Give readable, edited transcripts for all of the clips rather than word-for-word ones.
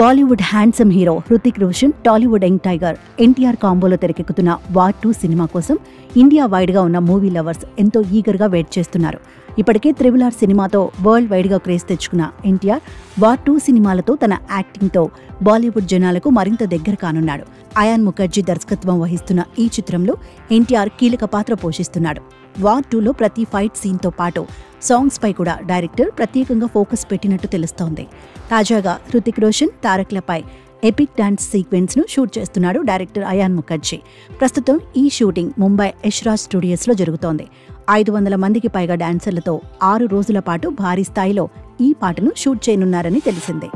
Bollywood handsome hero Hrithik Roshan, Tollywood young tiger NTR కాంబోలో తెరకెక్కుతున్న war 2 cinema కోసం ఇండియా వైడ్గా ఉన్న మూవీ లవర్స్ ఎంతో ఈగర్గా వెయిట్ చేస్తున్నారు. ఇప్పటికే RRR సినిమాతో వరల్డ్ వైడ్గా క్రేజ్ తెచ్చుకున్న ఎన్టీఆర్ వార్ 2 సినిమాలతో తన యాక్టింగ్తో బాలీవుడ్ జనాలకు మరింత దగ్గర కానున్నాడు. అయాన్ ముఖర్జీ దర్శకత్వం వహిస్తున్న ఈ చిత్రంలో ఎన్టీఆర్ కీలక పాత్ర పోషిస్తున్నాడు. వార్ 2లో ప్రతి ఫైట్ సీన్తో పాటు సాంగ్స్ పై కూడా డైరెక్టర్ ప్రత్యేకంగా ఫోకస్ పెట్టినట్టు తెలుస్తోంది. తాజాగా హృతిక్ రోషన్, తారక్లపై ఎపిక్ డాన్స్ సీక్వెన్స్ ను షూట్ చేస్తున్నాడు డైరెక్టర్ అయాన్ ముఖర్జీ. ప్రస్తుతం ఈ షూటింగ్ ముంబై యష్రాజ్ స్టూడియోస్లో జరుగుతోంది. 500 మందికి పైగా డాన్సర్లతో 6 రోజుల పాటు భారీ స్థాయిలో ఈ పాటను షూట్ చేయనున్నారని తెలిసిందే.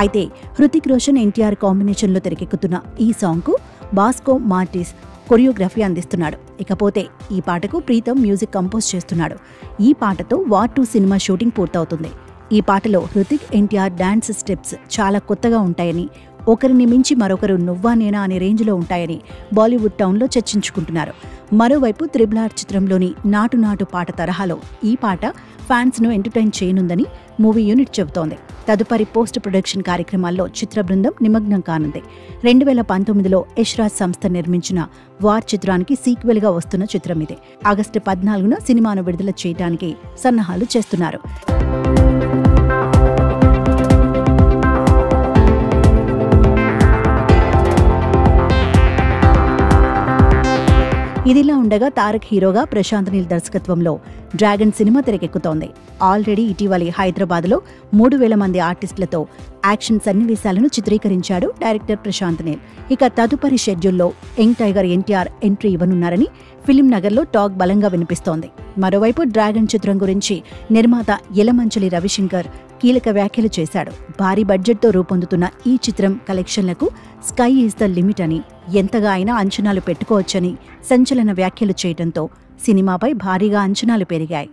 అయితే హృతిక్ రోషన్, ఎన్టీఆర్ కాంబినేషన్లో తెరకెక్కుతున్న ఈ సాంగ్కు బాస్కో మార్టిస్ కొరియోగ్రఫీ అందిస్తున్నాడు. ఇకపోతే ఈ పాటకు ప్రీతం మ్యూజిక్ కంపోజ్ చేస్తున్నాడు. ఈ పాటతో వార్ 2 సినిమా షూటింగ్ పూర్తవుతుంది. ఈ పాటలో హృతిక్, ఎన్టీఆర్ డాన్స్ స్టెప్స్ చాలా కొత్తగా ఉంటాయని, ఒకరిని మించి మరొకరు నువ్వా నేనా అనే రేంజ్లో ఉంటాయని బాలీవుడ్ టౌన్లో చర్చించుకుంటున్నారు. మరోవైపు RRR చిత్రంలోని నాటు నాటు పాట తరహాలో ఈ పాట ఫ్యాన్స్ను ఎంటర్టైన్ చేయనుందని మూవీ యూనిట్ చెబుతోంది. తదుపరి పోస్ట్ ప్రొడక్షన్ కార్యక్రమాల్లో చిత్ర బృందం నిమగ్నం కానుంది. 2019లో యష్రాజ్ సంస్థ నిర్మించిన వార్ చిత్రానికి సీక్వెల్గా వస్తున్న చిత్రం ఇదే. ఆగస్టు 14న సినిమాను విడుదల చేయడానికి సన్నాహాలు చేస్తున్నారు. ఇదిలా ఉండగా తారక్ హీరోగా ప్రశాంత్ నీల్ దర్శకత్వంలో డ్రాగన్ సినిమా తెరకెక్కుతోంది. ఆల్రెడీ ఇటీవలి హైదరాబాద్లో 3000 మంది ఆర్టిస్టులతో యాక్షన్ సన్నివేశాలను చిత్రీకరించాడు డైరెక్టర్ ప్రశాంత్ నీల్. ఇక తదుపరి షెడ్యూల్లో యంగ్ టైగర్ ఎన్టీఆర్ ఎంట్రీ ఇవ్వనున్నారని ఫిలిం నగర్లో టాక్ బలంగా వినిపిస్తోంది. మరోవైపు డ్రాగన్ చిత్రం గురించి నిర్మాత యలమంచిలి రవిశంకర్ కీలక వ్యాఖ్యలు చేశాడు. భారీ బడ్జెట్తో రూపొందుతున్న ఈ చిత్రం కలెక్షన్లకు స్కై ఈజ్ ద లిమిట్ అని, ఎంతగా అయినా అంచనాలు పెట్టుకోవచ్చని సంచలన వ్యాఖ్యలు చేయడంతో సినిమాపై భారీగా అంచనాలు పెరిగాయి.